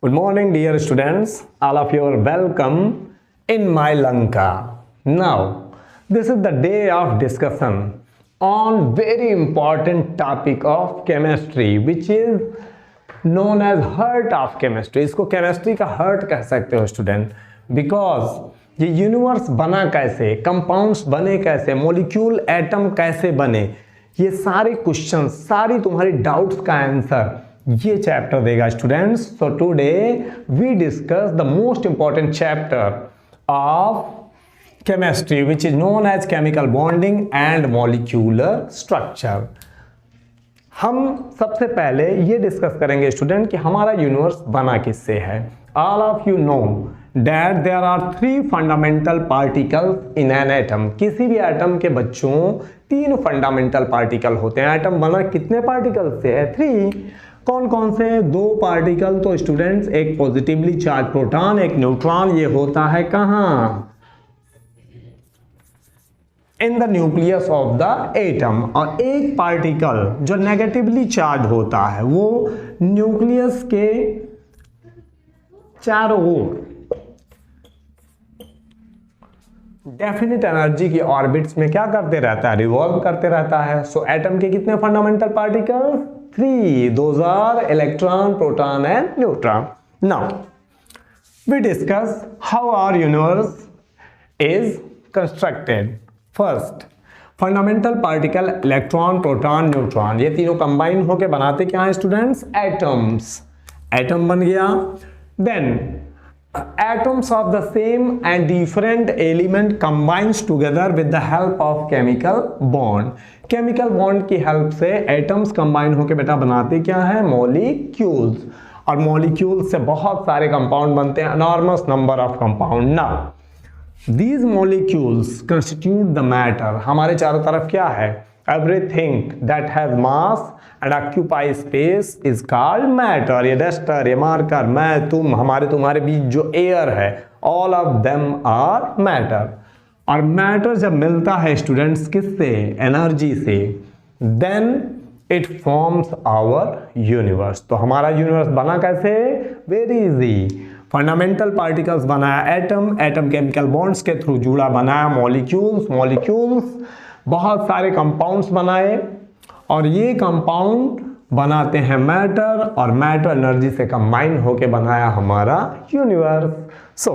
Good morning, dear students. All of you are welcome in my Lanka. Now, this is the day of discussion on very important topic of chemistry, which is known as heart of chemistry. इसको chemistry का heart कह सकते हो student, because ये universe बना कैसे, compounds बने कैसे, मॉलिक्यूल एटम कैसे बने, ये सारे क्वेश्चन, सारी तुम्हारी डाउट्स का आंसर ये चैप्टर देगा students. So today we discuss the most important chapter of chemistry which is known as chemical bonding and molecular structure. हम सबसे पहले ये डिस्कस करेंगे स्टूडेंट कि हमारा यूनिवर्स बना किससे है. All of you know that there are 3 fundamental particles in an atom. किसी भी एटम के बच्चों 3 फंडामेंटल पार्टिकल होते हैं. एटम बना कितने पार्टिकल से है? 3. कौन कौन से? 2 पार्टिकल तो स्टूडेंट्स, एक पॉजिटिवली चार्ज प्रोटॉन, एक न्यूट्रॉन. ये होता है कहां? In the nucleus of the atom. और एक पार्टिकल जो नेगेटिवली चार्ज होता है वो न्यूक्लियस के चारों ओर डेफिनेट एनर्जी की ऑर्बिट्स में क्या करते रहता है? रिवॉल्व करते रहता है. सो एटम के कितने fundamental particles? 3. Those are electron, proton and neutron. Now we discuss how our universe is constructed. First, fundamental particle electron, proton, neutron. ये तीनों कंबाइन होके बनाते क्या है स्टूडेंट्स? एटम्स. एटम बन गया. Then atoms of the same and different element combines together with the help of chemical bond. Chemical bond की help से एटम्स कंबाइन होकर बेटा बनाते क्या है? मॉलिक्यूल्स. और मॉलिक्यूल्स से बहुत सारे कंपाउंड बनते हैं, enormous number of compound. Now these molecules constitute the matter. हमारे चारों तरफ क्या है? Everything that has mass and occupy space is called matter. ये डस्टर, ये मार्कर, मैं, तुम, हमारे तुम्हारे बीच जो एयर है, all of them are matter. और मैटर जब मिलता है स्टूडेंट्स किससे? एनर्जी से. Then it forms our universe. तो हमारा यूनिवर्स बना कैसे? Very easy. फंडामेंटल पार्टिकल्स बनाया एटम, एटम केमिकल बॉन्ड्स के थ्रू जुड़ा बनाया मॉलिक्यूल्स, मॉलिक्यूल्स बहुत सारे कंपाउंड्स बनाए और ये कंपाउंड बनाते हैं मैटर, और मैटर एनर्जी से कंबाइन होके बनाया हमारा universe. So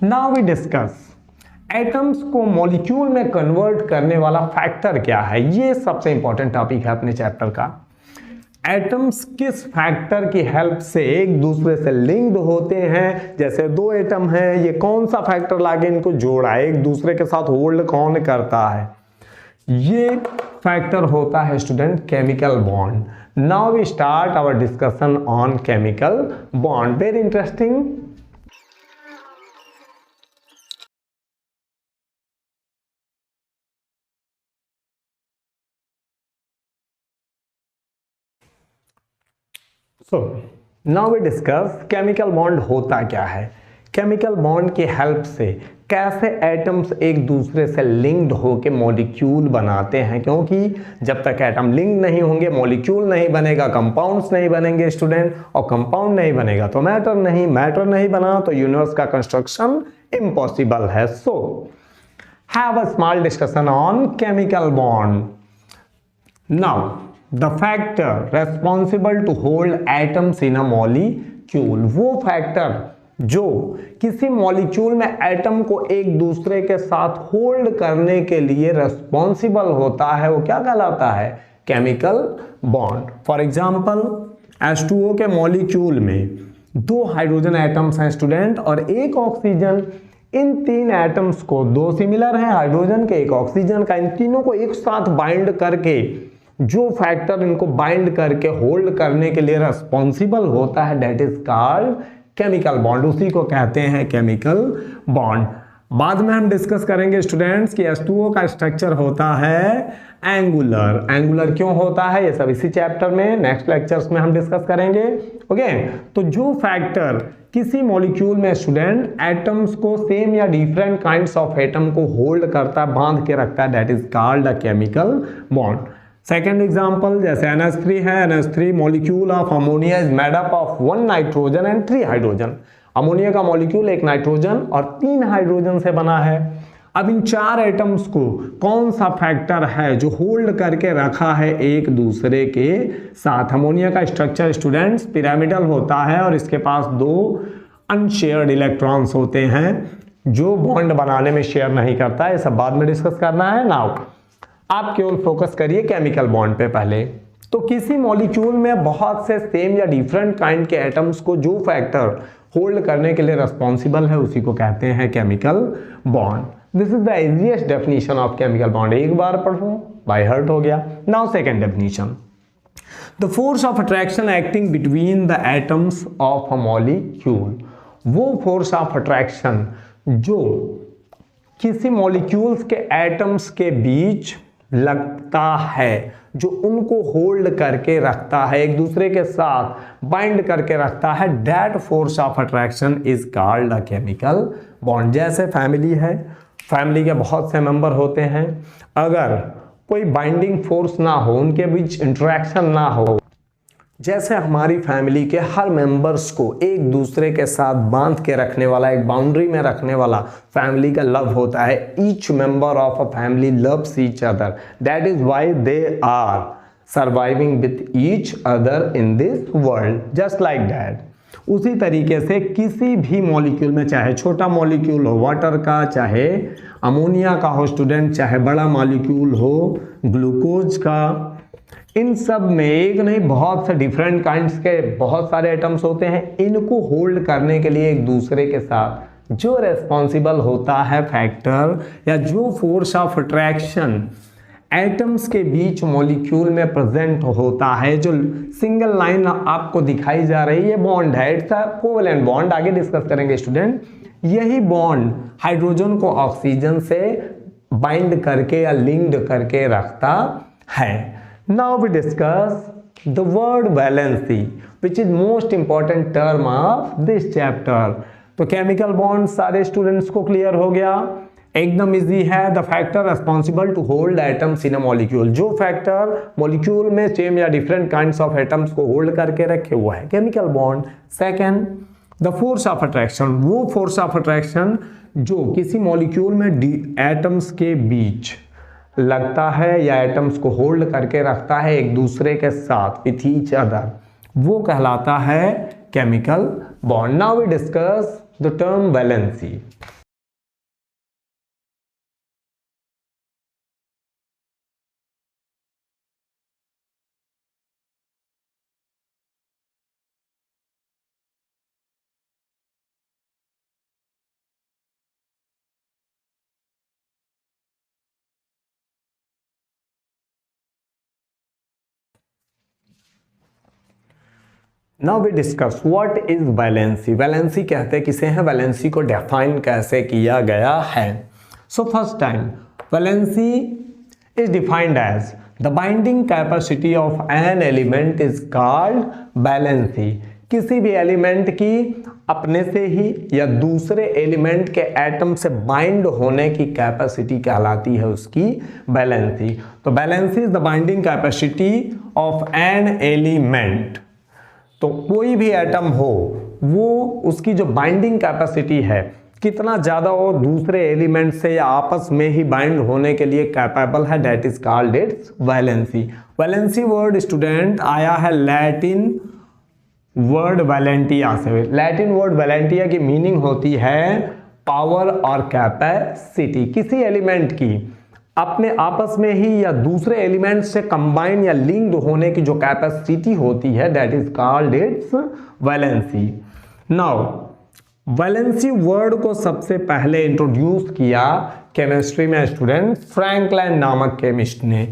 now we discuss atoms को मॉलिक्यूल में कन्वर्ट करने वाला फैक्टर क्या है. ये सबसे इंपॉर्टेंट टॉपिक है अपने चैप्टर का. एटम्स किस फैक्टर की हेल्प से एक दूसरे से लिंक्ड होते हैं? जैसे 2 एटम हैं, ये कौन सा फैक्टर लाके इनको जोड़ा, एक दूसरे के साथ होल्ड कौन करता है? ये फैक्टर होता है student chemical bond. Now we start our discussion on chemical bond. Very interesting. So now we discuss chemical bond होता क्या है. केमिकल बॉन्ड की हेल्प से कैसे एटम्स एक दूसरे से लिंक्ड होकर मॉलिक्यूल बनाते हैं, क्योंकि जब तक एटम लिंक नहीं होंगे मॉलिक्यूल नहीं बनेगा, कंपाउंड्स नहीं बनेंगे स्टूडेंट, और कंपाउंड नहीं बनेगा तो मैटर नहीं, मैटर नहीं बना तो यूनिवर्स का कंस्ट्रक्शन इम्पॉसिबल है. So have a small discussion on chemical bond. Now the factor responsible to hold atoms in a molecule. वो फैक्टर जो किसी मॉलिक्यूल में एटम को एक दूसरे के साथ होल्ड करने के लिए रेस्पॉन्सिबल होता है वो क्या कहलाता है? Chemical bond. For example H2O के मॉलिक्यूल में 2 हाइड्रोजन एटम्स हैं स्टूडेंट और 1 ऑक्सीजन. इन 3 एटम्स को 2 सिमिलर हैं हाइड्रोजन के, 1 ऑक्सीजन का. इन तीनों को एक साथ बाइंड करके जो फैक्टर इनको बाइंड करके होल्ड करने के लिए रेस्पॉन्सिबल होता है that is called chemical bond. उसी को कहते हैं केमिकल बॉन्ड. बाद में हम डिस्कस करेंगे स्टूडेंट्स कि H2O का स्ट्रक्चर होता है एंगुलर. एंगुलर क्यों होता है ये सब इसी चैप्टर में नेक्स्ट लेक्चर्स में हम डिस्कस करेंगे. ओके, तो जो फैक्टर किसी मॉलिक्यूल में स्टूडेंट एटम्स को सेम या डिफरेंट काइंड्स ऑफ एटम को होल्ड करता है, बांध के रखता है, that is called a chemical bond. Second example जैसे NH3 है, NH3 molecule of ammonia is made up of 1 nitrogen and 3 hydrogen. Ammonia का मॉलिक्यूल एक नाइट्रोजन और 3 हाइड्रोजन से बना है। अब इन 4 एटम्स को कौन सा फैक्टर है जो होल्ड करके रखा है एक दूसरे के साथ? अमोनिया का स्ट्रक्चर स्टूडेंट्स पिरामिडल होता है और इसके पास 2 अनशेयर्ड इलेक्ट्रॉन्स होते हैं जो बॉन्ड बनाने में शेयर नहीं करता है। ये सब बाद में डिस्कस करना है। नाउ आप केवल फोकस करिए केमिकल बॉन्ड पे पहले। तो किसी मॉलिक्यूल में बहुत से सेम या डिफरेंट काइंड के एटम्स को जो फैक्टर होल्ड करने के लिए रिस्पॉन्सिबल है उसी को कहते हैं chemical bond. This is the easiest definition of chemical bond. एक बार पढ़ो बाय हार्ट हो गया। Now second definition, the force of attraction acting between the atoms of a molecule. वो फोर्स ऑफ अट्रैक्शन जो किसी मॉलिक्यूल्स के एटम्स के बीच लगता है, जो उनको होल्ड करके रखता है, एक दूसरे के साथ बाइंड करके रखता है, that force of attraction is called a chemical bond. जैसे फैमिली है, फैमिली के बहुत से मेंबर होते हैं, अगर कोई बाइंडिंग फोर्स ना हो, उनके बीच इंटरेक्शन ना हो, जैसे हमारी फैमिली के हर मेंबर्स को एक दूसरे के साथ बांध के रखने वाला, एक बाउंड्री में रखने वाला फैमिली का लव होता है। Each member of a family loves each other, that is why they are surviving with each other in this world, just like that. उसी तरीके से किसी भी मॉलिक्यूल में, चाहे छोटा मॉलिक्यूल हो वाटर का, चाहे अमोनिया का हो स्टूडेंट, चाहे बड़ा मॉलिक्यूल हो ग्लूकोज का, इन सब में एक नहीं बहुत से डिफरेंट काइंड्स के बहुत सारे एटम्स होते हैं। इनको होल्ड करने के लिए एक दूसरे के साथ जो रेस्पॉन्सिबल होता है फैक्टर या जो फोर्स ऑफ अट्रैक्शन एटम्स के बीच मॉलिक्यूल में प्रेजेंट होता है, जो सिंगल लाइन आपको दिखाई जा रही है बॉन्ड है, इट्स अ कोवेलेंट बॉन्ड। आगे डिस्कस करेंगे स्टूडेंट। यही बॉन्ड हाइड्रोजन को ऑक्सीजन से बाइंड करके या लिंक्ड करके रखता है। Now we discuss the word valency, which is most important term of this chapter. तो केमिकल बॉन्ड सारे स्टूडेंट्स को क्लियर हो गया, एकदम इजी है। The factor responsible to hold atoms in a molecule, जो फैक्टर मॉलिक्यूल में सेम या डिफरेंट काइंड्स ऑफ एटम्स को होल्ड करके रखे हुआ है, chemical bond. Second, the force of attraction, वो फोर्स ऑफ अट्रैक्शन जो किसी मॉलिक्यूल में एटम्स के बीच लगता है या एटम्स को होल्ड करके रखता है एक दूसरे के साथ विथ ईच अदर, वो कहलाता है chemical bond. Now we discuss the term valency. Now we discuss what is valency. Valency कहते किसे हैं, वैलेंसी को डिफाइन कैसे किया गया है। So first time valency is defined as the binding capacity of an element is called valency. किसी भी एलिमेंट की अपने से ही या दूसरे एलिमेंट के एटम से बाइंड होने की कैपेसिटी कहलाती है उसकी वैलेंसी। तो valency is the binding capacity of an element. तो कोई भी एटम हो, वो उसकी जो बाइंडिंग कैपेसिटी है, कितना ज़्यादा वो दूसरे एलिमेंट से या आपस में ही बाइंड होने के लिए कैपेबल है, that is called its valency. Valency word student आया है लैटिन वर्ड वैलेंटिया से। लैटिन वर्ड वैलेंटिया की मीनिंग होती है पावर और कैपेसिटी। किसी एलिमेंट की अपने आपस में ही या दूसरे एलिमेंट से कंबाइन या लिंक्ड होने की जो कैपेसिटी होती है, that is called its valency. Now valency word को सबसे पहले इंट्रोड्यूस किया केमिस्ट्री में स्टूडेंट फ्रैंकलैंड नामक केमिस्ट ने।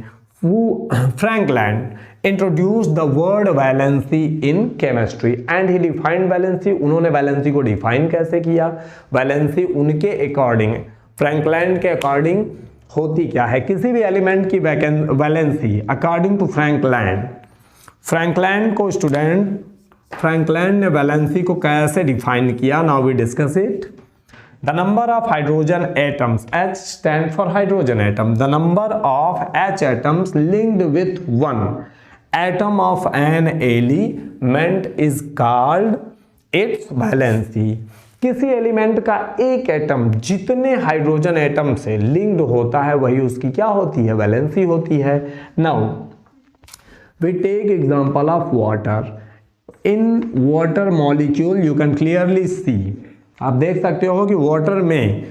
Frankland introduce the word valency in chemistry and he defined valency. उन्होंने वैलेंसी को डिफाइन कैसे किया? वैलेंसी उनके अकॉर्डिंग, फ्रैंकलैंड के अकॉर्डिंग होती क्या है, किसी भी एलिमेंट की valency according to Frankland. Frankland को स्टूडेंट, फ्रैंकलैंड ने वैलेंसी को कैसे डिफाइन किया? Now we discuss it. The number of hydrogen atoms, H stand for hydrogen atom, the number of H atoms linked with one atom of an element is called its valency. किसी एलिमेंट का एक atom जितने hydrogen atom से linked होता है वही उसकी क्या होती है, वैलेंसी होती है। Now we take example of water. In water molecule you can clearly see, आप देख सकते हो कि वाटर में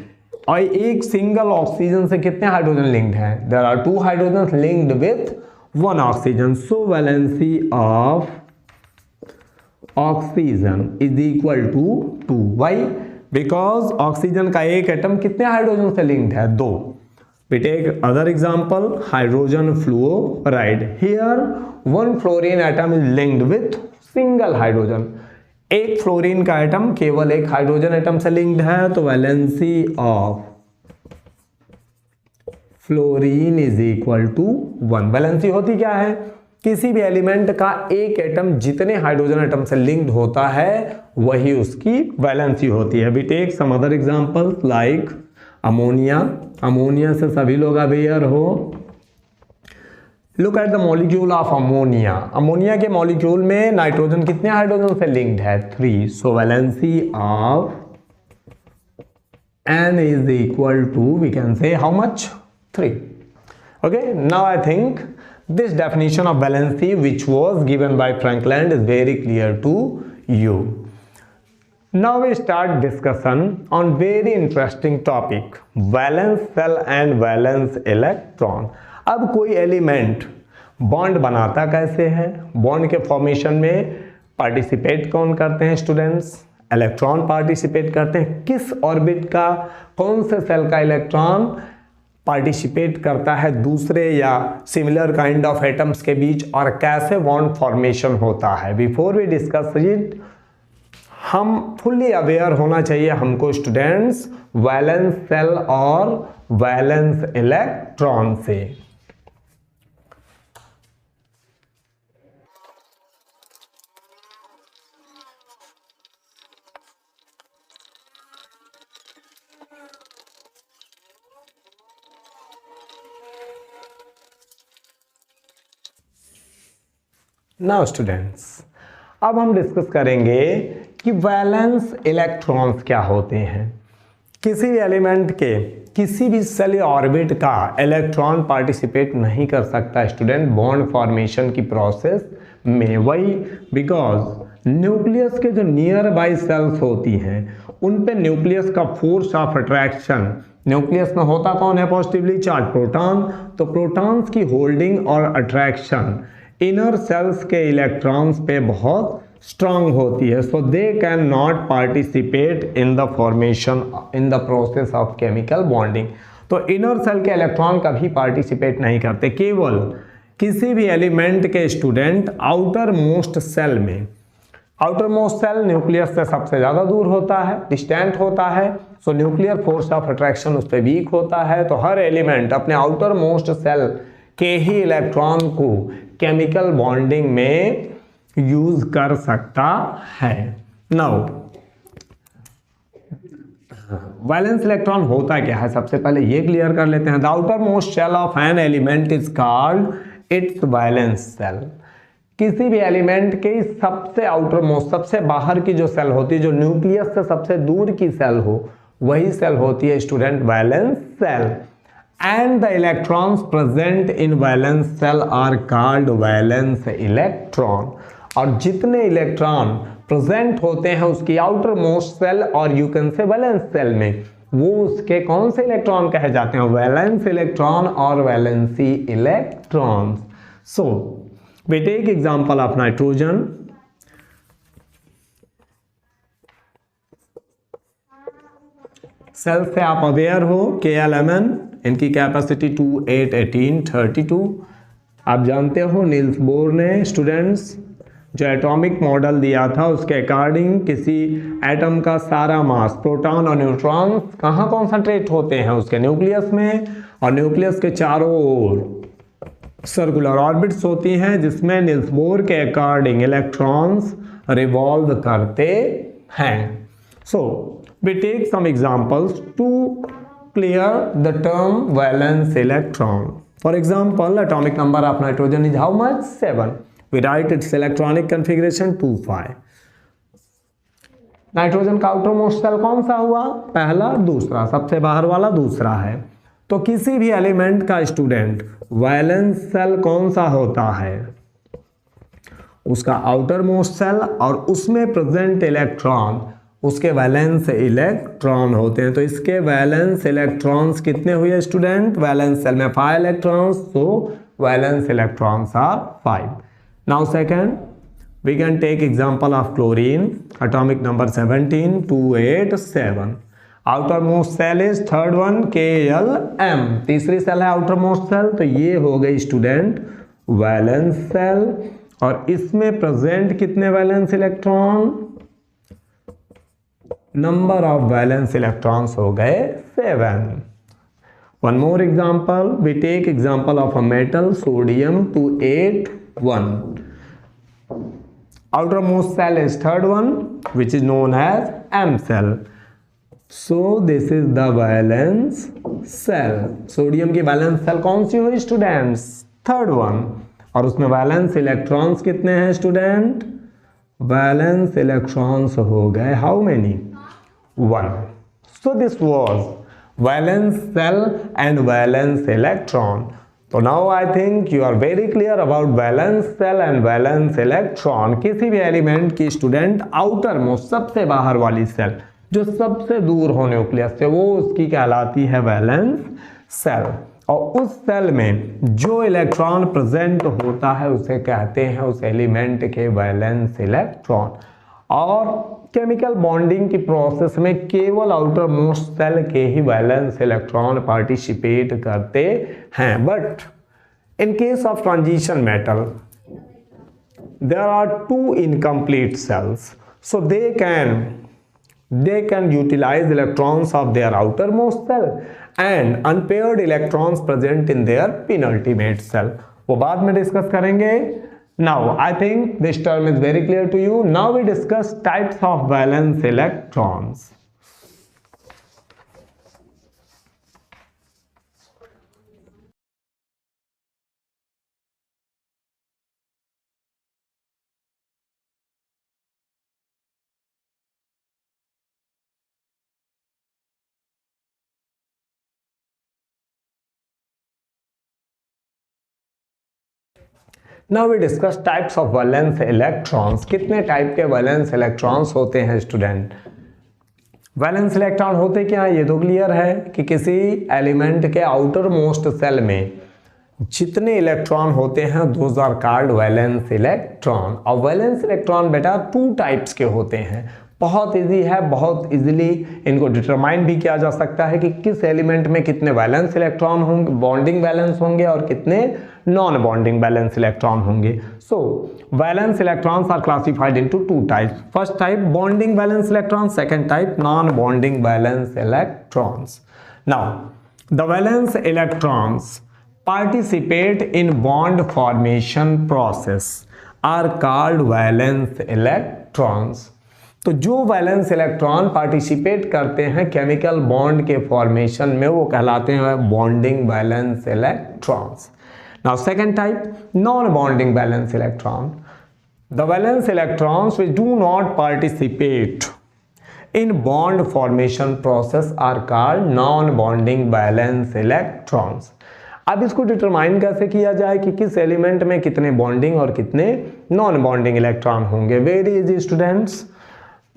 और एक सिंगल ऑक्सीजन से कितने हाइड्रोजन लिंक्ड हैं, there are 2 hydrogen linked with 1 oxygen. So valency of oxygen is equal to 2। Why? Because oxygen का एक एटम कितने हाइड्रोजन से लिंक्ड है, 2। We take other example, hydrogen fluoride. Here 1 fluorine atom is linked with single hydrogen. एक fluorine का atom केवल एक hydrogen atom से लिंक्ड है, तो valency of fluorine is equal to 1। Valency होती क्या है, किसी भी एलिमेंट का एक एटम जितने हाइड्रोजन एटम से लिंक्ड होता है वही उसकी वैलेंसी होती है। We take some other example like ammonia. Ammonia से सभी लोग अवेयर हो। Look at the molecule of ammonia. Ammonia के मॉलिक्यूल में नाइट्रोजन कितने हाइड्रोजन से लिंक्ड है, 3। So valency of N is equal to, we can say how much, 3. Okay, now I think this definition of valency which was given by Frank Land is very clear to you. Now we start discussion on very interesting topic, valence cell and valence electron. अब कोई element bond बनाता कैसे है, bond के formation में participate कौन करते हैं स्टूडेंट्स, इलेक्ट्रॉन पार्टिसिपेट करते हैं। किस ऑर्बिट का कौन से सेल का इलेक्ट्रॉन पार्टिसिपेट करता है दूसरे या सिमिलर काइंड ऑफ एटम्स के बीच, और कैसे बॉन्ड फॉर्मेशन होता है। बिफोर वी डिस्कस इट, हम फुल्ली अवेयर होना चाहिए हमको स्टूडेंट्स वैलेंस सेल और वैलेंस इलेक्ट्रॉन से। नाउ स्टूडेंट्स, अब हम डिस्कस करेंगे कि वैलेंस इलेक्ट्रॉन्स क्या होते हैं। किसी भी एलिमेंट के किसी भी सेल या ऑर्बिट का इलेक्ट्रॉन पार्टिसिपेट नहीं कर सकता स्टूडेंट बॉन्ड फॉर्मेशन की प्रोसेस में। वही बिकॉज न्यूक्लियस के जो नियर बाई सेल्स होती हैं उन पे न्यूक्लियस का फोर्स ऑफ अट्रैक्शन, न्यूक्लियस में होता कौन है, पॉजिटिवली चार्ज प्रोटॉन, तो प्रोटॉन्स की होल्डिंग और अट्रैक्शन इनर सेल्स के इलेक्ट्रॉन्स पे बहुत स्ट्रांग होती है। So they can not participate in the formation in the process of chemical bonding. तो इनर सेल के इलेक्ट्रॉन कभी पार्टिसिपेट नहीं करते, केवल किसी भी एलिमेंट के स्टूडेंट आउटर मोस्ट सेल में, आउटर मोस्ट सेल न्यूक्लियस से सबसे ज़्यादा दूर होता है, डिस्टेंट होता है, so nuclear force of attraction उस पर वीक होता है। तो हर एलिमेंट अपने आउटर मोस्ट सेल के ही इलेक्ट्रॉन को केमिकल बॉन्डिंग में यूज कर सकता है। नाउ वैलेंस इलेक्ट्रॉन होता क्या है, सबसे पहले ये क्लियर कर लेते हैं। The outermost shell of an element is called its valence shell. किसी भी एलिमेंट के सबसे आउटर मोस्ट, सबसे बाहर की जो सेल होती है, जो न्यूक्लियस से सबसे दूर की सेल हो, वही सेल होती है student valence cell. And the electrons present in valence cell are called valence electron। और जितने इलेक्ट्रॉन प्रेजेंट होते हैं उसकी आउटर मोस्ट सेल और you can say valence shell में, वो उसके कौन से इलेक्ट्रॉन कहे जाते हैं, वैलेंस इलेक्ट्रॉन और valency electron. So we take example of nitrogen. Shell से आप अवेयर हो, KLMN, इनकी कैपेसिटी 2, 8, 18, 32। आप जानते हो नील्स बोर ने स्टूडेंट्स जो एटॉमिक मॉडल दिया था उसके अकॉर्डिंग किसी एटम का सारा मास, प्रोटॉन और न्यूट्रॉन कहाँ कॉन्सेंट्रेट होते हैं, उसके न्यूक्लियस में, और न्यूक्लियस के चारों ओर सर्कुलर ऑर्बिट्स होती हैं जिसमें नील्स बोर के अकॉर्डिंग इलेक्ट्रॉन्स रिवॉल्व करते हैं। सो We take some examples to clear the term valence electron. For example, atomic number of nitrogen is how much? 7. We write its electronic configuration 2,5. Nitrogen का outermost cell कौन सा हुआ? पहला, दूसरा, सबसे बाहर वाला दूसरा है। तो किसी भी एलिमेंट का स्टूडेंट वैलेंस सेल कौन सा होता है? उसका आउटर मोस्ट सेल और उसमें प्रेजेंट इलेक्ट्रॉन उसके वैलेंस इलेक्ट्रॉन होते हैं। तो इसके वैलेंस इलेक्ट्रॉन्स कितने हुए स्टूडेंट? वैलेंस सेल में 5 इलेक्ट्रॉन्स, तो valence electrons are 5। Now second, we can take example of chlorine, atomic number 17, 287. outermost cell is third one, KLM, तीसरी सेल है outermost cell। तो ये हो गई स्टूडेंट वैलेंस सेल, और इसमें प्रेजेंट कितने valence electron? Number of valence electrons हो गए 7। One more example, we take example of a metal sodium 281। outermost cell is third one, which is known as M cell. So this is the valence cell. Sodium की valence shell कौन सी हुई students? Third one. और उसमें valence electrons कितने हैं student? Valence electrons हो गए how many? 1. So this was valence cell and valence electron. तो now I think you are very clear about valence shell and valence electron. किसी भी element की स्टूडेंट आउटर मोस्ट सबसे बाहर वाली सेल जो सबसे दूर हो न्यूक्लियस से, वो उसकी कहलाती है वैलेंस सेल। और उस सेल में जो इलेक्ट्रॉन प्रेजेंट होता है उसे कहते हैं उस एलिमेंट के वैलेंस इलेक्ट्रॉन। और केमिकल बॉन्डिंग की प्रोसेस में केवल आउटर मोस्ट सेल के ही वैलेंस इलेक्ट्रॉन पार्टिसिपेट करते हैं। But in case of transition metal there are 2 incomplete shells, so they can utilise electrons of their outermost shell and unpaired electrons present in their penultimate shell. वो बाद में discuss करेंगे। Now, I think this term is very clear to you. Now we discuss types of valence electrons. Now we discuss types of valence electrons. कितने type के valence electrons होते हैं student? Valence electron होते क्या है? ये तो क्लियर है कि किसी एलिमेंट के आउटर मोस्ट सेल में जितने इलेक्ट्रॉन होते हैं those are called valence electron. और वैलेंस इलेक्ट्रॉन बेटा 2 टाइप्स के होते हैं। बहुत इजी है, बहुत इजीली इनको डिटरमाइन भी किया जा सकता है कि किस एलिमेंट में कितने वैलेंस इलेक्ट्रॉन होंगे, बॉन्डिंग बैलेंस होंगे, और कितने नॉन बॉन्डिंग बैलेंस इलेक्ट्रॉन होंगे। So valence electrons are classified into 2 types. First type bonding valence electrons, second type non bonding valence electrons. Now the valence electrons participate in bond formation process are called valence electrons। तो जो valence electron participate करते हैं chemical bond के formation में वो कहलाते हैं bonding valence electrons. Now second type non bonding valence electron. The valence electrons which do not participate in bond formation process are called non bonding valence electrons। अब इसको determine कैसे किया जाए कि किस एलिमेंट में कितने बॉन्डिंग और कितने नॉन बॉन्डिंग इलेक्ट्रॉन होंगे? Very easy students,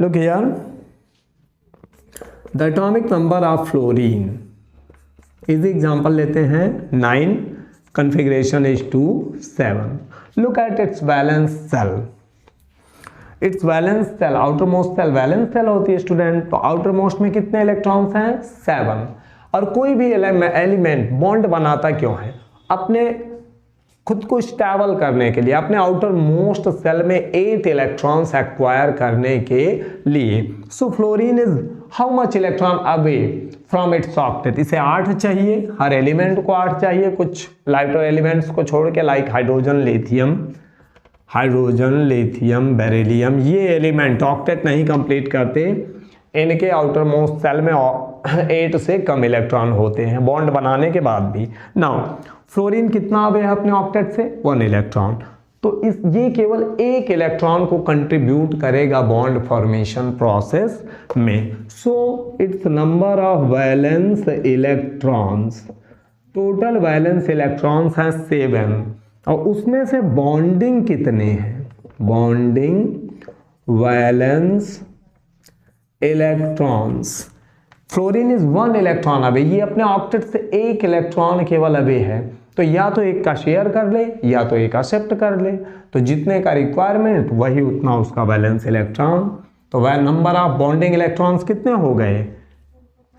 look here, the atomic number of fluorine, easy example लेते हैं 9, configuration is 2 7। Look at its valence shell. Its valence shell, outermost shell valence shell होती है student. तो outer most में कितने electrons हैं? 7। और कोई भी एलिमेंट बॉन्ड बनाता क्यों है? अपने खुद को स्टेबल करने के लिए, अपने आउटर मोस्ट सेल में 8 इलेक्ट्रॉन्स एक्वायर करने के लिए। So fluorine is how much electron away from its octet? इसे 8 चाहिए, हर एलिमेंट को 8 चाहिए, कुछ लाइटर एलिमेंट्स को छोड़ के, लाइक हाइड्रोजन लिथियम बेरिलियम, ये एलिमेंट ऑक्टेट नहीं कंप्लीट करते। इनके आउटर मोस्ट सेल में 8 से कम इलेक्ट्रॉन होते हैं बॉन्ड बनाने के बाद भी। नाउ फ्लोरीन कितना अब है अपने ऑक्टेट से 1 इलेक्ट्रॉन, तो ये केवल 1 इलेक्ट्रॉन को कंट्रीब्यूट करेगा बॉन्ड फॉर्मेशन प्रोसेस में। So it's number of valence electrons, total valence electrons हैं 7 और उसमें से बॉन्डिंग कितने हैं, bonding valence electrons, fluorine is 1 electron away, ये अपने ऑक्टेट से 1 इलेक्ट्रॉन केवल अवे है, तो या तो एक का शेयर कर ले या तो एक एक्सेप्ट कर ले, तो जितने का रिक्वायरमेंट वही उतना उसका वैलेंस इलेक्ट्रॉन। तो वह नंबर ऑफ बॉन्डिंग इलेक्ट्रॉन्स कितने हो गए,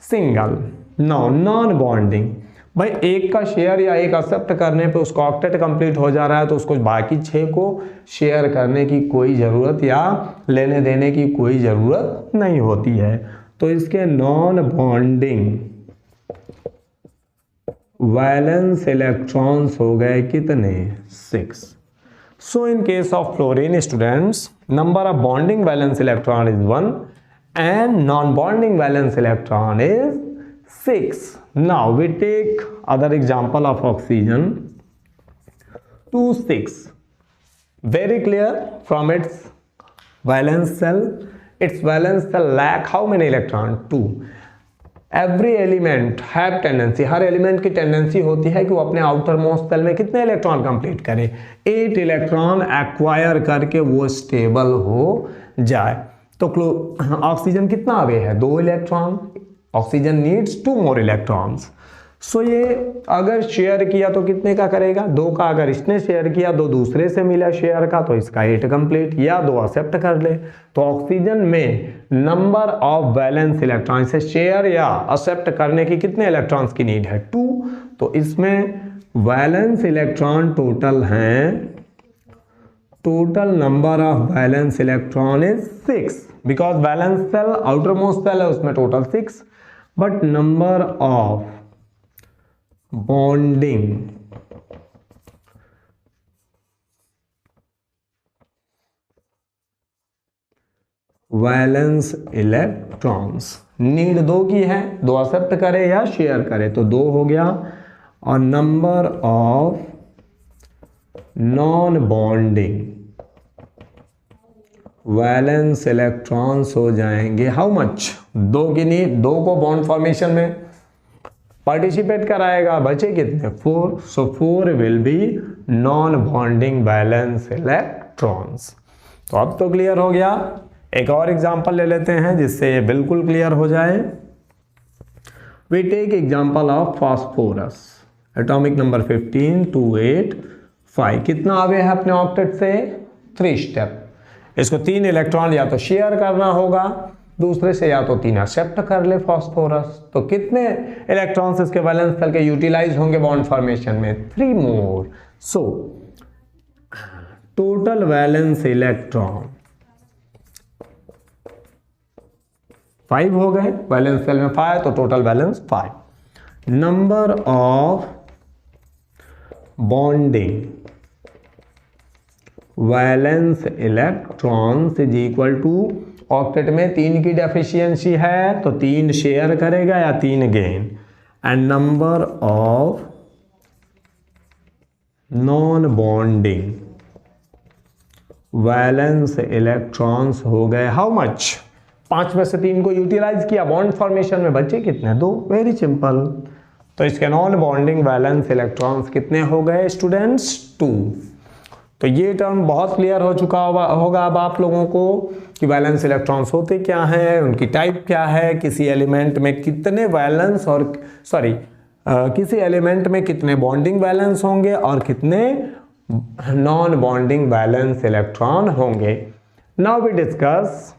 सिंगल। नो नॉन बॉन्डिंग, भाई एक का शेयर या एक एक्सेप्ट करने पे उसका ऑक्टेट कंप्लीट हो जा रहा है, तो उसको बाकी 6 को शेयर करने की कोई ज़रूरत या लेने देने की कोई ज़रूरत नहीं होती है। तो इसके नॉन बॉन्डिंग वैलेंस इलेक्ट्रॉन्स हो गए कितने, 6। So in case of fluorine students, number of bonding valence electron is 1 and non-bonding valence electron is 6. Now we take other example of oxygen 2,6. Very clear from its valence cell. Its valence cell lack how many electron, 2. Every element have tendency, her element की tendency होती है कि वो अपने outer most shell में कितने electron complete करे, 8 electron acquire करके वो स्टेबल हो जाए। तो ऑक्सीजन कितना अवे है, 2 electron, oxygen needs 2 more electrons. So ये अगर शेयर किया तो कितने का करेगा, 2 का, अगर इसने शेयर किया 2 दूसरे से मिला शेयर का तो इसका 8 कंप्लीट, या 2 एक्सेप्ट कर ले। तो ऑक्सीजन में नंबर ऑफ वैलेंस इलेक्ट्रॉन से शेयर या एक्सेप्ट करने की कितने इलेक्ट्रॉन्स की नीड है, 2। तो इसमें वैलेंस इलेक्ट्रॉन टोटल हैं, total number of valence electron is 6 because valence cell outer most cell है उसमें total 6, but number of bonding valence electrons need 2 की है, 2 एक्सेप्ट करे या शेयर करे तो 2 हो गया, और number of non bonding valence electrons हो जाएंगे हाउ मच, 2 की नीड, 2 को बॉन्ड फॉर्मेशन में पार्टिसिपेट कराएगा, बचे कितने, 4। सो 4 will be non bonding valence electrons. तो अब तो क्लियर हो गया। एक और एग्जांपल ले लेते हैं जिससे ये बिल्कुल क्लियर हो जाए। We take example of phosphorus, atomic number 15 285, कितना आवे है अपने ऑक्टेट से, 3 स्टेप। इसको 3 इलेक्ट्रॉन या तो शेयर करना होगा दूसरे से या तो 3 एक्सेप्ट कर ले फास्फोरस, तो कितने इलेक्ट्रॉन्स इसके वैलेंस सेल के यूटिलाइज होंगे बॉन्ड फॉर्मेशन में, 3 more. So total valence electron 5 हो गए, वैलेंस सेल में 5 तो total valence 5। Number of bonding valence electrons is equal to, octet में 3 की डेफिशिएंसी है तो 3 शेयर करेगा या 3 gain, and number of non bonding valence electrons हो गए हाउ मच, 5 में से 3 को यूटिलाइज किया बॉन्ड फॉर्मेशन में, बचे कितने, 2। Very simple. तो इसके नॉन बॉन्डिंग वैलेंस इलेक्ट्रॉन्स कितने हो गए स्टूडेंट्स, 2। तो ये टर्म बहुत क्लियर हो चुका होगा अब आप लोगों को कि वैलेंस इलेक्ट्रॉन्स होते क्या हैं, उनकी टाइप क्या है, किसी एलिमेंट में कितने वैलेंस और किसी एलिमेंट में कितने बॉन्डिंग वैलेंस होंगे और कितने नॉन बॉन्डिंग वैलेंस इलेक्ट्रॉन होंगे। Now we discuss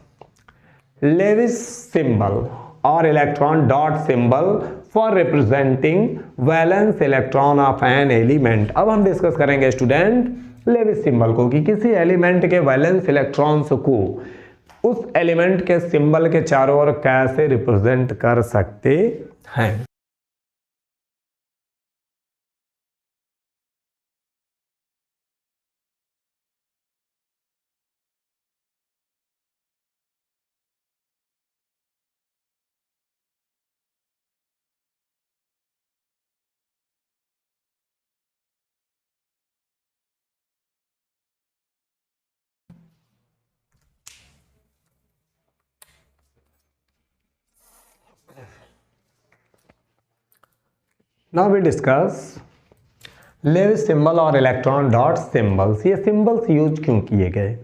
Lewis symbol और electron dot symbol for representing valence electron of an element. अब हम डिस्कस करेंगे स्टूडेंट लेविस सिंबल को कि किसी एलिमेंट के वैलेंस इलेक्ट्रॉन्स को उस एलिमेंट के सिंबल के चारों ओर कैसे रिप्रेजेंट कर सकते हैं। Now we discuss Lewis symbol और इलेक्ट्रॉन डॉट सिंबल्स। ये सिंबल्स यूज क्यों किए गए?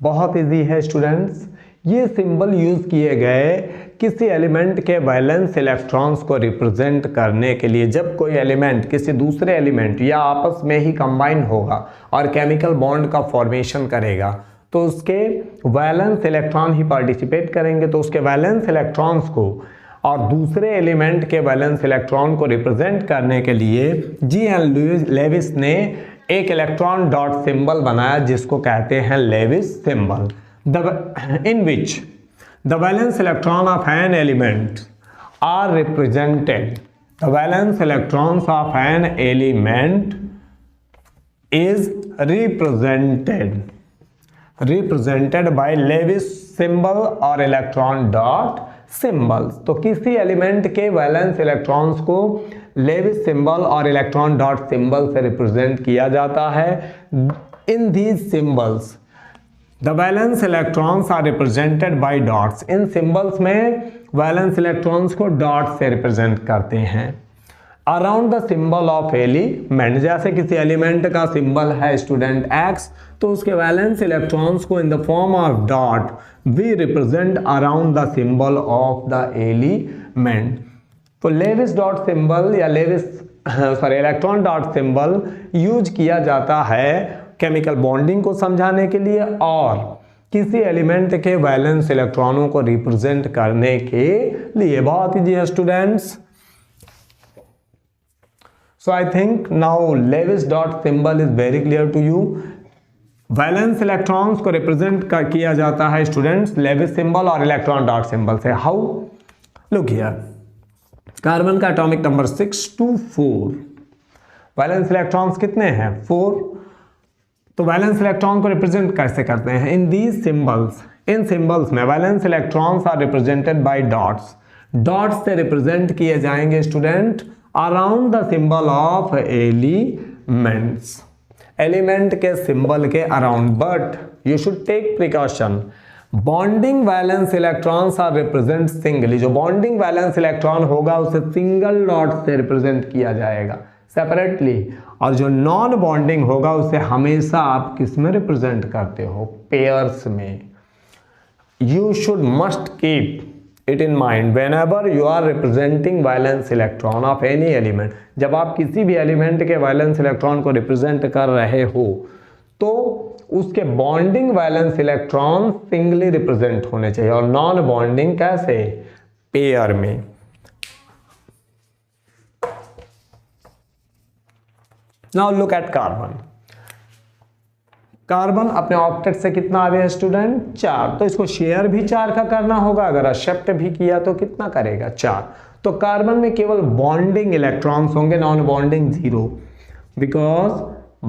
बहुत इजी है स्टूडेंट्स। ये सिंबल यूज किए गए किसी एलिमेंट के वैलेंस इलेक्ट्रॉन्स को रिप्रेजेंट करने के लिए। जब कोई एलिमेंट किसी दूसरे एलिमेंट या आपस में ही कंबाइन होगा और केमिकल बॉन्ड का फॉर्मेशन करेगा तो उसके वैलेंस इलेक्ट्रॉन ही पार्टिसिपेट करेंगे। तो उसके वैलेंस इलेक्ट्रॉन्स को और दूसरे एलिमेंट के वैलेंस इलेक्ट्रॉन को रिप्रेजेंट करने के लिए जी.एन. लेविस ने एक इलेक्ट्रॉन डॉट सिंबल बनाया जिसको कहते हैं Lewis symbol, in which the valence electron of an element are represented. The valence electrons of an element is represented by Lewis symbol or electron dot symbols. तो किसी element के valence electrons को Lewis symbol और electron dot symbol से represent किया जाता है। In these symbols the valence electrons are represented by dots. इन सिंबल्स में वैलेंस इलेक्ट्रॉन्स को डॉट से रिप्रेजेंट करते हैं। Around the symbol of element, जैसे किसी एलिमेंट का सिंबल है स्टूडेंट एक्स, तो उसके वैलेंस इलेक्ट्रॉन्स को in the form of dot we represent around the symbol of the element. तो लेविस डॉट सिंबल या इलेक्ट्रॉन डॉट सिंबल यूज किया जाता है केमिकल बॉन्डिंग को समझाने के लिए और किसी एलिमेंट के वैलेंस इलेक्ट्रॉनों को रिप्रेजेंट करने के लिए। बहुत इजी है students. So I think now Lewis dot symbol is very clear to you. Valence electrons को रिप्रेजेंट किया जाता है स्टूडेंट्स लेविस सिंबल और इलेक्ट्रॉन डॉट सिंबल से। हाउ? लुक हियर, कार्बन का एटॉमिक नंबर 624। वैलेंस इलेक्ट्रॉन्स कितने हैं? 4। तो वैलेंस इलेक्ट्रॉन को रिप्रेजेंट कैसे करते हैं? इन दीज सिंबल्स, इन सिंबल्स में valence electrons are represented by dots. Dots से रिप्रेजेंट किए जाएंगे student around the symbol of elements, element के सिंबल के around. But you should take precaution, bonding valence electrons are represent singly. जो bonding valence electron होगा उसे single dot से represent किया जाएगा सेपरेटली, और जो नॉन बॉन्डिंग होगा उसे हमेशा आप किस में रिप्रेजेंट करते हो? पेयर्स में। You should must keep it in mind whenever you are representing valence electron of any element. जब आप किसी भी एलिमेंट के वैलेंस इलेक्ट्रॉन को रिप्रेजेंट कर रहे हो तो उसके bonding valence electron singly represent होने चाहिए और नॉन बॉन्डिंग कैसे? पेयर में। Now look at carbon. Carbon अपने ऑक्टेट से कितना आगे है स्टूडेंट? 4। तो इसको शेयर भी 4 का करना होगा, अगर एक्सेप्ट भी किया तो कितना करेगा? 4। तो कार्बन में केवल बॉन्डिंग इलेक्ट्रॉन्स होंगे, non bonding 0, because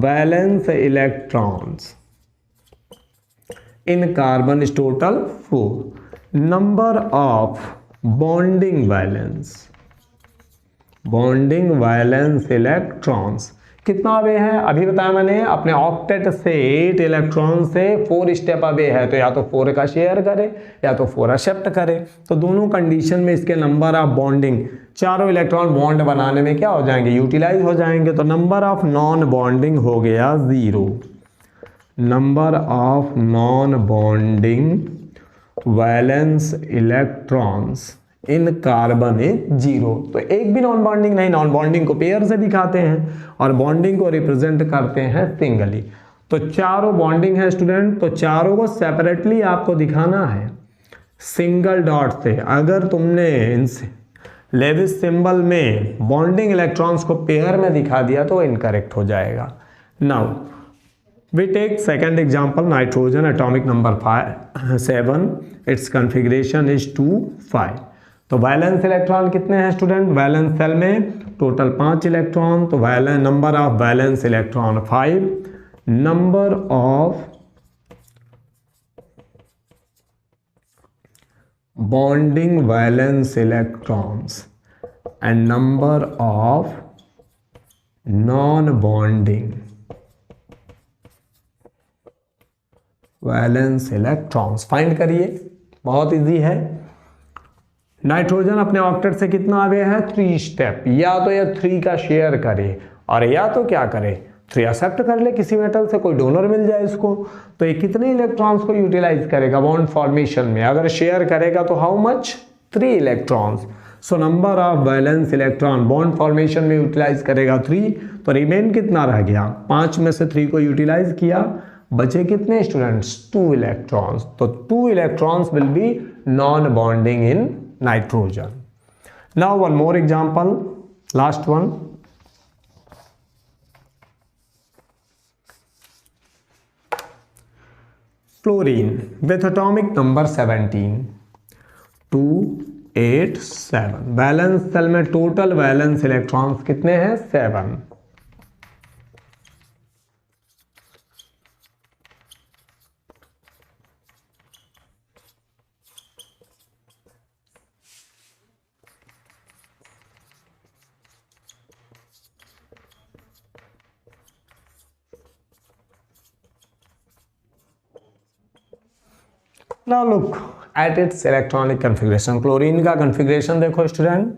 valence electrons in carbon is total 4। Number of bonding valence electrons कितना अवे है? अभी बताया मैंने, अपने ऑक्टेट से 8 इलेक्ट्रॉन से 4 स्टेप अवे है, तो या तो 4 का शेयर करे या तो 4 एक्सेप्ट करे। तो दोनों कंडीशन में इसके नंबर ऑफ बॉन्डिंग, चारों इलेक्ट्रॉन बॉन्ड बनाने में क्या हो जाएंगे? यूटिलाइज हो जाएंगे। तो नंबर ऑफ नॉन बॉन्डिंग हो गया 0। Number of non bonding valence electrons in carbon is 0। तो एक भी नॉन बॉन्डिंग नहीं, नॉन बॉन्डिंग को पेयर से दिखाते हैं और बॉन्डिंग को रिप्रेजेंट करते हैं सिंगली। तो चारों बॉन्डिंग है स्टूडेंट, तो चारों को सेपरेटली आपको दिखाना है सिंगल डॉट से। अगर तुमने इनसे लेविस सिंबल में बॉन्डिंग इलेक्ट्रॉन्स को पेयर में दिखा दिया तो इनकरेक्ट हो जाएगा। Now we take second example, nitrogen atomic number 7, it's configuration is 2,5। तो वैलेंस इलेक्ट्रॉन कितने हैं स्टूडेंट? वैलेंस सेल में टोटल 5 इलेक्ट्रॉन, तो number of valence electron 5। Number of bonding valence electrons and number of non bonding valence electrons find करिए। बहुत easy है। Nitrogen अपने octet से कितना आगे है 3 स्टेप, या तो ये 3 का शेयर करे और या तो क्या करे 3 एक्सेप्ट कर ले किसी मेटल से, कोई डोनर मिल जाए इसको, तो ये कितने इलेक्ट्रॉन्स को यूटिलाइज करेगा बॉन्ड फॉर्मेशन में, अगर शेयर करेगा तो how much 3 electrons. So number of valence electron bond formation में यूटिलाइज करेगा 3, तो रिमेन कितना रह गया 5 में से 3 को यूटिलाइज किया, बचे कितने स्टूडेंट्स 2 इलेक्ट्रॉन्स, तो 2 electrons will be non bonding in nitrogen. Now one more example, last one, chlorine with atomic number 17 287, valence shell में टोटल वैलेंस इलेक्ट्रॉन्स कितने हैं 7। Now look at its electronic configuration. Chlorine का configuration देखो student,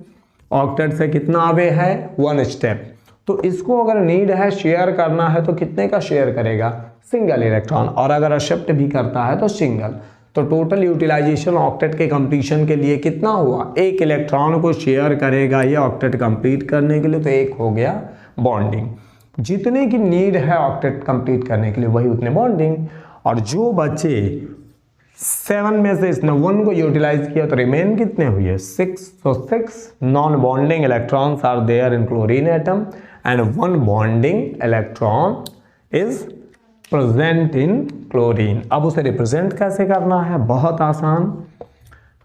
octet से कितना आगे है 1 step, तो इसको अगर नीड है शेयर करना है तो कितने का शेयर करेगा सिंगल इलेक्ट्रॉन, और अगर एक्सेप्ट भी करता है तो सिंगल, तो टोटल यूटिलाइजेशन ऑक्टेट के कंप्लीशन के लिए कितना हुआ, 1 इलेक्ट्रॉन को शेयर करेगा ये ऑक्टेट कंप्लीट करने के लिए, तो 1 हो गया बॉन्डिंग। जितने की नीड है ऑक्टेट कंप्लीट करने के लिए वही उतने बॉन्डिंग, और जो बचे 7 में से इसने 1 को यूटिलाइज किया तो रिमेन कितने हुए 6, so 6 non bonding electrons are there in chlorine atom and 1 bonding electron is present in chlorine. अब उसे रिप्रेजेंट कैसे करना है, बहुत आसान,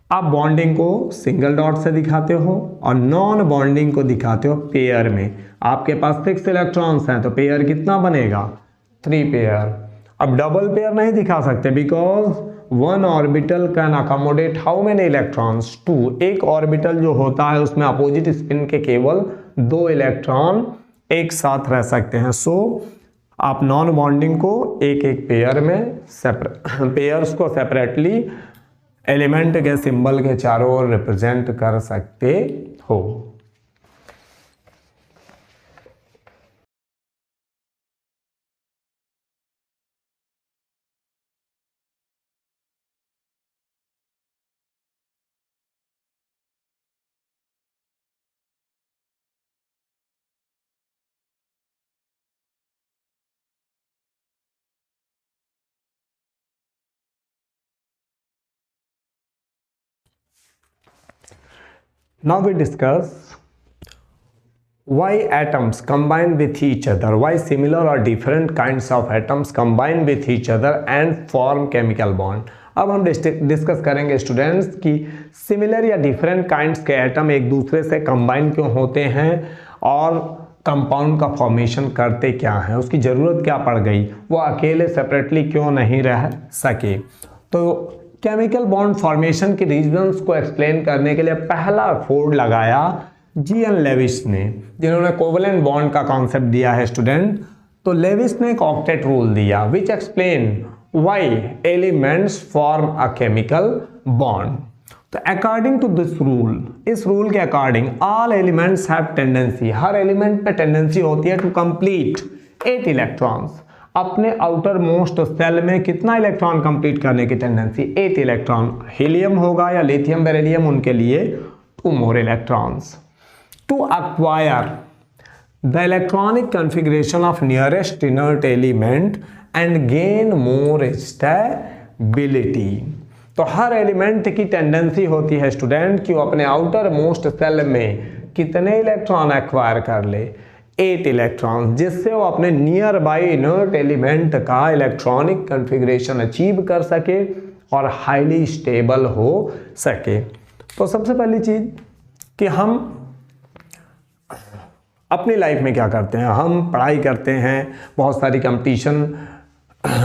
आप बॉन्डिंग को सिंगल डॉट से दिखाते हो और नॉन बॉन्डिंग को दिखाते हो पेयर में। आपके पास 6 इलेक्ट्रॉन्स हैं तो पेयर कितना बनेगा 3 पेयर। अब डबल पेयर नहीं दिखा सकते because 1 orbital can accommodate how many electrons 2, एक ऑर्बिटल जो होता है उसमें अपोजिट स्पिन के केवल 2 इलेक्ट्रॉन एक साथ रह सकते हैं। सो आप नॉन बॉन्डिंग को एक एक पेयर में पेयर्स को सेपरेटली एलिमेंट के सिंबल के चारों ओर रिप्रेजेंट कर सकते हो। Now we discuss why atoms combine with each other, why similar or different kinds of atoms combine with each other and form chemical bond। अब हम डिस्कस करेंगे स्टूडेंट्स कि सिमिलर या डिफरेंट काइंड्स के एटम एक दूसरे से कंबाइन क्यों होते हैं और कंपाउंड का फॉर्मेशन करते क्या हैं, उसकी ज़रूरत क्या पड़ गई, वो अकेले सेपरेटली क्यों नहीं रह सके। तो केमिकल बॉन्ड फॉर्मेशन के रीजंस को एक्सप्लेन करने के लिए पहला एफर्ट लगाया जी.एन. लेविस ने, जिन्होंने कोवलेंट बॉन्ड का कॉन्सेप्ट दिया है स्टूडेंट। तो लेविस ने एक ऑक्टेट रूल दिया विच explain why elements form a chemical bond. तो अकॉर्डिंग टू दिस रूल, इस रूल के according all elements have tendency, her element पे टेंडेंसी होती है टू कंप्लीट 8 इलेक्ट्रॉन्स। अपने आउटर मोस्ट सेल में कितना इलेक्ट्रॉन कंप्लीट करने की टेंडेंसी 8 इलेक्ट्रॉन। हीलियम होगा या लिथियम बेरिलियम उनके लिए 2 more electrons. To acquire the electronic configuration of nearest inert element and gain more stability. तो हर एलिमेंट की टेंडेंसी होती है स्टूडेंट कि वो अपने आउटर मोस्ट सेल में कितने इलेक्ट्रॉन एक्वायर कर ले 8 इलेक्ट्रॉन, जिससे वो अपने नियर बाई इनर्ट एलिमेंट का इलेक्ट्रॉनिक कॉन्फ़िगरेशन अचीव कर सके और हाईली स्टेबल हो सके। तो सबसे पहली चीज़ कि हम अपनी लाइफ में क्या करते हैं, हम पढ़ाई करते हैं, बहुत सारी कंपटीशन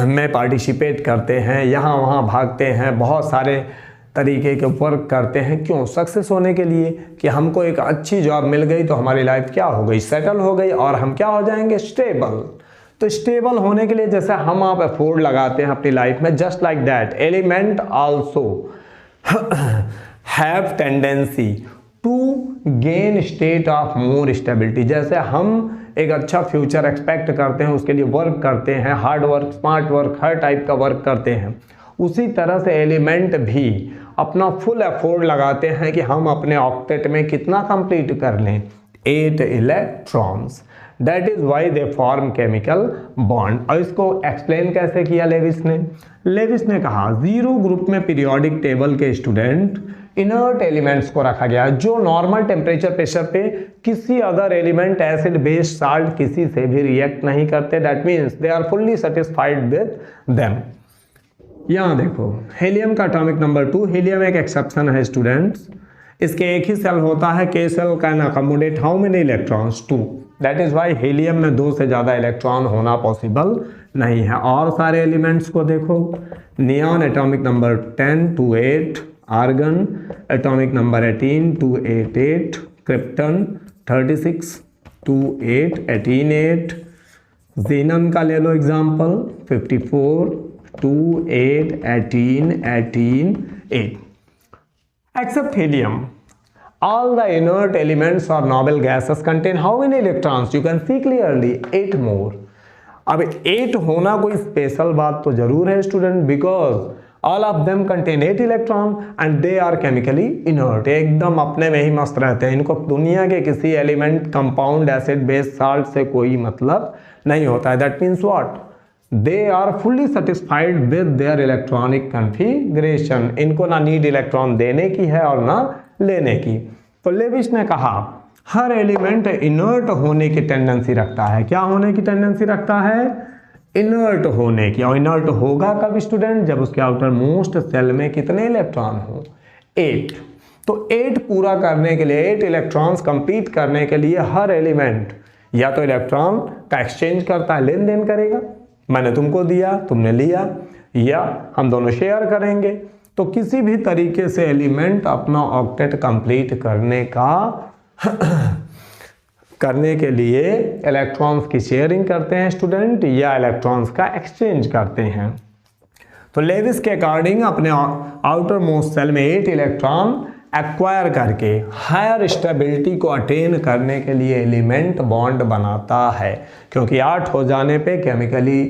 में पार्टिसिपेट करते हैं, यहाँ वहाँ भागते हैं, बहुत सारे तरीके के वर्क करते हैं। क्यों? सक्सेस होने के लिए, कि हमको एक अच्छी जॉब मिल गई तो हमारी लाइफ क्या हो गई, सेटल हो गई और हम क्या हो जाएंगे, स्टेबल। तो स्टेबल होने के लिए जैसे हम आप एफर्ट लगाते हैं अपनी लाइफ में, just like that element also have tendency to gain state of more stability. जैसे हम एक अच्छा फ्यूचर एक्सपेक्ट करते हैं, उसके लिए वर्क करते हैं, हार्ड वर्क, स्मार्ट वर्क, हर टाइप का वर्क करते हैं, उसी तरह से एलिमेंट भी अपना फुल एफोर्ट लगाते हैं कि हम अपने ऑक्टेट में कितना कंप्लीट कर लें, 8 electrons. That is why they form chemical bond. और इसको एक्सप्लेन कैसे किया लेविस ने? लेविस ने कहा जीरो ग्रुप में पीरियोडिक टेबल के स्टूडेंट इनर्ट एलिमेंट्स को रखा गया जो नॉर्मल टेम्परेचर प्रेशर पे किसी other element, acid, base, salt किसी से भी रिएक्ट नहीं करते। That means they are fully satisfied with them. यहाँ देखो हीलियम का एटॉमिक नंबर 2, हीलियम एक एक्सेप्शन है स्टूडेंट्स। इसके एक ही सेल होता है, K shell can accommodate how many electrons? 2। That is Y helium में 2 से ज़्यादा इलेक्ट्रॉन होना पॉसिबल नहीं है। और सारे एलिमेंट्स को देखो, neon atomic number 10 288, argon atomic number 18 288, krypton 36 28 188, xenon का ले लो example 54 28 18 18 8। Except helium, all the inert elements or noble gases contain how many electrons? You can see clearly 8 more. अब 8 होना कोई स्पेशल बात तो जरूर है student, because all of them contain 8 electron and they are chemically inert. एकदम अपने में ही मस्त रहते हैं, इनको दुनिया के किसी element, compound, acid, base, salt से कोई मतलब नहीं होता है। That means what? They are fully satisfied with their electronic configuration. इनको ना नीड इलेक्ट्रॉन देने की है और ना लेने की। तो लेविस ने कहा हर एलिमेंट इनर्ट होने की टेंडेंसी रखता है। क्या होने की टेंडेंसी रखता है? इनर्ट होने की। और इनर्ट होगा कब स्टूडेंट? जब उसके आउटर मोस्ट सेल में कितने इलेक्ट्रॉन हो? 8। तो 8 पूरा करने के लिए, 8 इलेक्ट्रॉन्स कंप्लीट करने के लिए हर एलिमेंट या तो इलेक्ट्रॉन का एक्सचेंज करता है, लेन देन करेगा, मैंने तुमको दिया, तुमने लिया, या हम दोनों शेयर करेंगे। तो किसी भी तरीके से एलिमेंट अपना ऑक्टेट कंप्लीट करने के लिए इलेक्ट्रॉन्स की शेयरिंग करते हैं स्टूडेंट, या इलेक्ट्रॉन्स का एक्सचेंज करते हैं। तो लेविस के अकॉर्डिंग अपने आउटर मोस्ट सेल में 8 इलेक्ट्रॉन एक्वायर करके हायर स्टेबिलिटी को अटेन करने के लिए एलिमेंट बॉन्ड बनाता है, क्योंकि 8 हो जाने पे केमिकली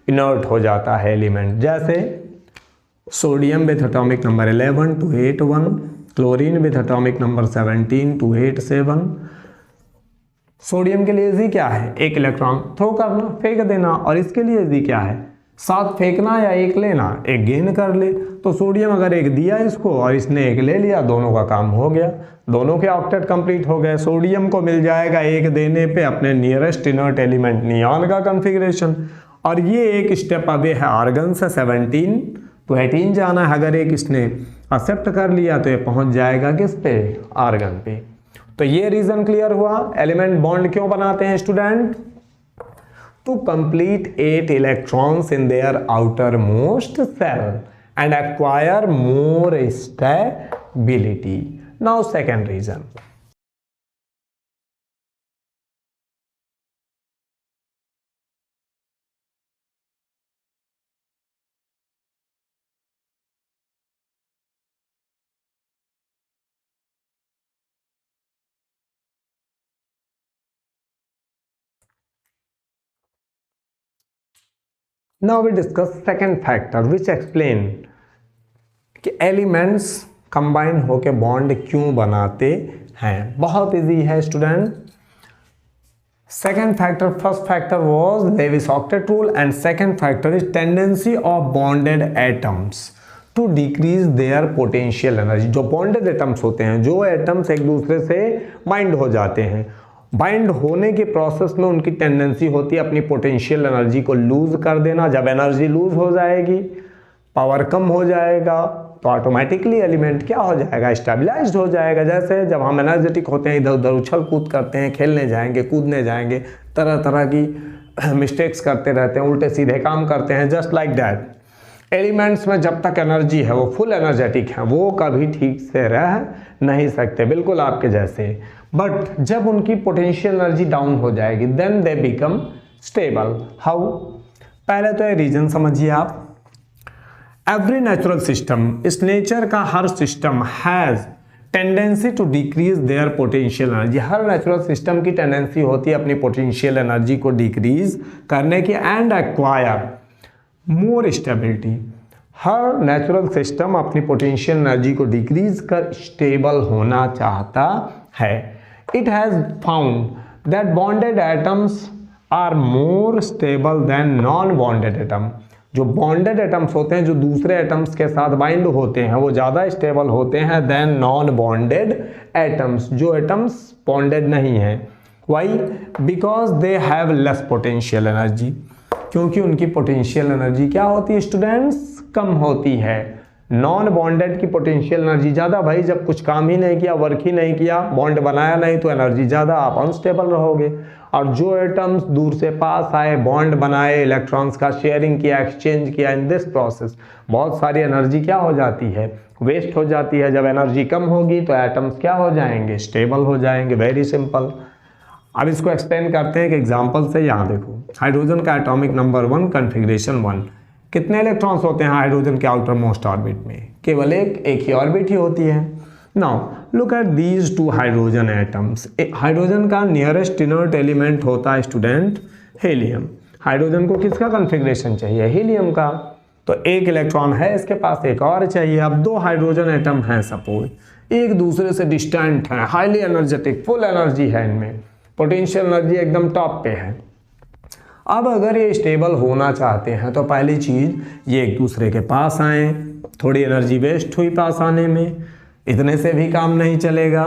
इनर्ट हो जाता है एलिमेंट। जैसे sodium with atomic number 11 281, chlorine with atomic number 17 287। Sodium के लिए जी क्या है? 1 इलेक्ट्रॉन थ्रो करना, फेंक देना। और इसके लिए जी क्या है? 7 फेंकना या 1 लेना, 1 गेन कर ले। तो सोडियम अगर 1 दिया इसको और इसने 1 ले लिया, दोनों का काम हो गया, दोनों के ऑक्टेट कंप्लीट हो गए। सोडियम को मिल जाएगा 1 देने पे अपने नियरेस्ट इनर्ट एलिमेंट नियॉन का कॉन्फ़िगरेशन। और ये एक स्टेप अवे है आर्गन से 17 तो 18 जाना है। अगर एक इसने एक्सेप्ट कर लिया तो ये पहुंच जाएगा किस पे? आर्गन पे। तो ये रीजन क्लियर हुआ एलिमेंट बॉन्ड क्यों बनाते हैं student? to complete 8 electrons in their outermost cell and acquire more stability. Now second reason. Now we discuss second factor which explain कि एलिमेंट्स कंबाइन होके बॉन्ड क्यों बनाते हैं। बहुत इजी है student. Second factor, first factor was Lewis octet rule and second factor is tendency of bonded atoms to decrease their potential energy. जो bonded atoms होते हैं, जो एटम्स एक दूसरे से बाइंड हो जाते हैं, बाइंड होने के प्रोसेस में उनकी टेंडेंसी होती है अपनी पोटेंशियल एनर्जी को लूज कर देना। जब एनर्जी लूज हो जाएगी, पावर कम हो जाएगा, तो ऑटोमेटिकली एलिमेंट क्या हो जाएगा? स्टेबलाइज्ड हो जाएगा। जैसे जब हम एनर्जेटिक होते हैं, इधर उधर उछल कूद करते हैं, खेलने जाएंगे, कूदने जाएंगे, तरह तरह की मिस्टेक्स करते रहते हैं, उल्टे सीधे काम करते हैं, जस्ट लाइक दैट एलिमेंट्स में जब तक एनर्जी है वो फुल एनर्जेटिक है, वो कभी ठीक से रह नहीं सकते, बिल्कुल आपके जैसे। बट जब उनकी पोटेंशियल एनर्जी डाउन हो जाएगी, then they become stable. How? पहले तो ये रीजन समझिए आप। एवरी नेचुरल सिस्टम, इस नेचर का हर system has tendency to decrease their potential energy, हर नेचुरल सिस्टम की टेंडेंसी होती है अपनी पोटेंशियल एनर्जी को डिक्रीज करने की, एंड एक्वायर मोर स्टेबिलिटी, हर नेचुरल सिस्टम अपनी पोटेंशियल एनर्जी को डिक्रीज कर स्टेबल होना चाहता है। It has found that bonded atoms are more stable then non bonded atom, जो बॉन्डेड एटम्स होते हैं, जो दूसरे एटम्स के साथ बाइंड होते हैं, वो ज़्यादा स्टेबल होते हैं देन नॉन बॉन्डेड एटम्स, जो एटम्स बॉन्डेड नहीं हैं। Why? Because they have less potential energy, क्योंकि उनकी पोटेंशियल एनर्जी क्या होती है स्टूडेंट्स? कम होती है। नॉन बॉन्डेड की पोटेंशियल एनर्जी ज़्यादा, भाई जब कुछ काम ही नहीं किया, वर्क ही नहीं किया, बॉन्ड बनाया नहीं, तो एनर्जी ज़्यादा, आप अनस्टेबल रहोगे। और जो एटम्स दूर से पास आए, बॉन्ड बनाए, इलेक्ट्रॉन्स का शेयरिंग किया, एक्सचेंज किया, इन दिस प्रोसेस बहुत सारी एनर्जी क्या हो जाती है? वेस्ट हो जाती है। जब एनर्जी कम होगी तो एटम्स क्या हो जाएंगे? स्टेबल हो जाएंगे। Very simple. अब इसको एक्सप्लेन करते हैं एक एग्जांपल से। यहाँ देखो, हाइड्रोजन का एटॉमिक नंबर 1, कॉन्फ़िगरेशन 1। कितने इलेक्ट्रॉन्स होते हैं हाइड्रोजन के आउटर मोस्ट ऑर्बिट में? केवल एक ही ऑर्बिट ही होती है। Now look at these two hydrogen atoms. Hydrogen का नियरेस्ट इनर्ट एलिमेंट होता है स्टूडेंट हीलियम। हाइड्रोजन को किसका कॉन्फ़िगरेशन चाहिए? हीलियम का। तो एक इलेक्ट्रॉन है इसके पास, एक और चाहिए। अब दो हाइड्रोजन एटम हैं सपोज, एक दूसरे से डिस्टेंट हैं, हाईली एनर्जेटिक, फुल एनर्जी है इनमें, पोटेंशियल एनर्जी एकदम टॉप पे है। अब अगर ये स्टेबल होना चाहते हैं तो पहली चीज़ ये एक दूसरे के पास आए, थोड़ी एनर्जी वेस्ट हुई पास आने में, इतने से भी काम नहीं चलेगा,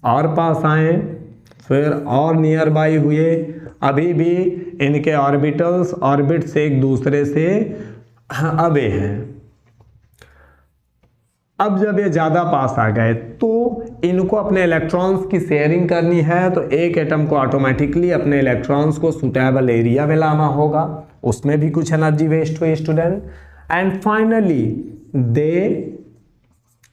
और पास आए, फिर और नियर बाई हुए, अभी भी इनके ऑर्बिटल्स ऑर्बिट से एक दूसरे से अबे हैं। अब जब ये ज़्यादा पास आ गए तो इनको अपने इलेक्ट्रॉन्स की शेयरिंग करनी है, तो एक एटम को ऑटोमेटिकली अपने इलेक्ट्रॉन्स को सुटेबल एरिया में लाना होगा, उसमें भी कुछ एनर्जी वेस्ट हुई student. And finally they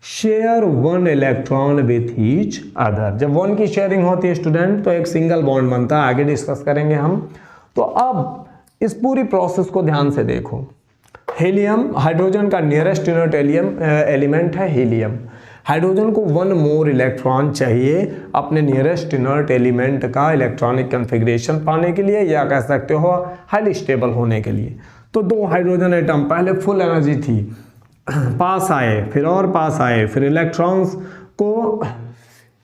share one electron with each other. जब वन की शेयरिंग होती है स्टूडेंट तो एक सिंगल बॉन्ड बनता है, आगे डिस्कस करेंगे हम। तो अब इस पूरी प्रोसेस को ध्यान से देखो। हीलियम, हाइड्रोजन का नियरेस्ट इनर्ट एलिमेंट है हीलियम। हाइड्रोजन को वन मोर इलेक्ट्रॉन चाहिए अपने नियरेस्ट इनर्ट एलिमेंट का इलेक्ट्रॉनिक कॉन्फ़िगरेशन पाने के लिए, या कह सकते हो हाईली स्टेबल होने के लिए। तो दो हाइड्रोजन एटम पहले फुल एनर्जी थी, पास आए, फिर और पास आए, फिर इलेक्ट्रॉन्स को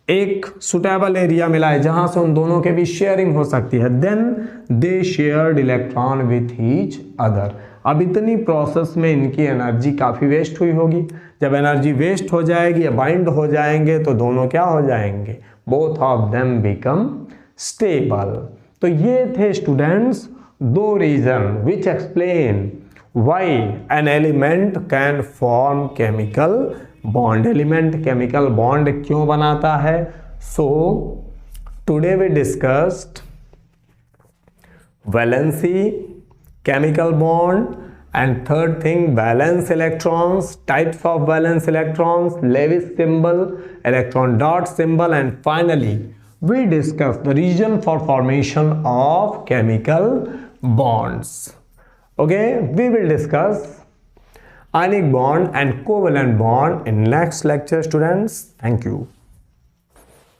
एक सुटेबल एरिया मिला है जहां से उन दोनों के बीच शेयरिंग हो सकती है। Then they shared electron with each other. अब इतनी प्रोसेस में इनकी एनर्जी काफ़ी वेस्ट हुई होगी। जब एनर्जी वेस्ट हो जाएगी या बाइंड हो जाएंगे तो दोनों क्या हो जाएंगे? Both of them become stable. तो ये थे स्टूडेंट्स दो reason which explain why an element can form chemical bond. Element chemical bond क्यों बनाता है? So today we discussed valency, chemical bond, and third thing valence electrons, types of valence electrons, Lewis symbol, electron dot symbol, and finally we discuss the reason for formation of chemical bonds. Okay, we will discuss ionic bond and covalent bond in next lecture students. Thank you.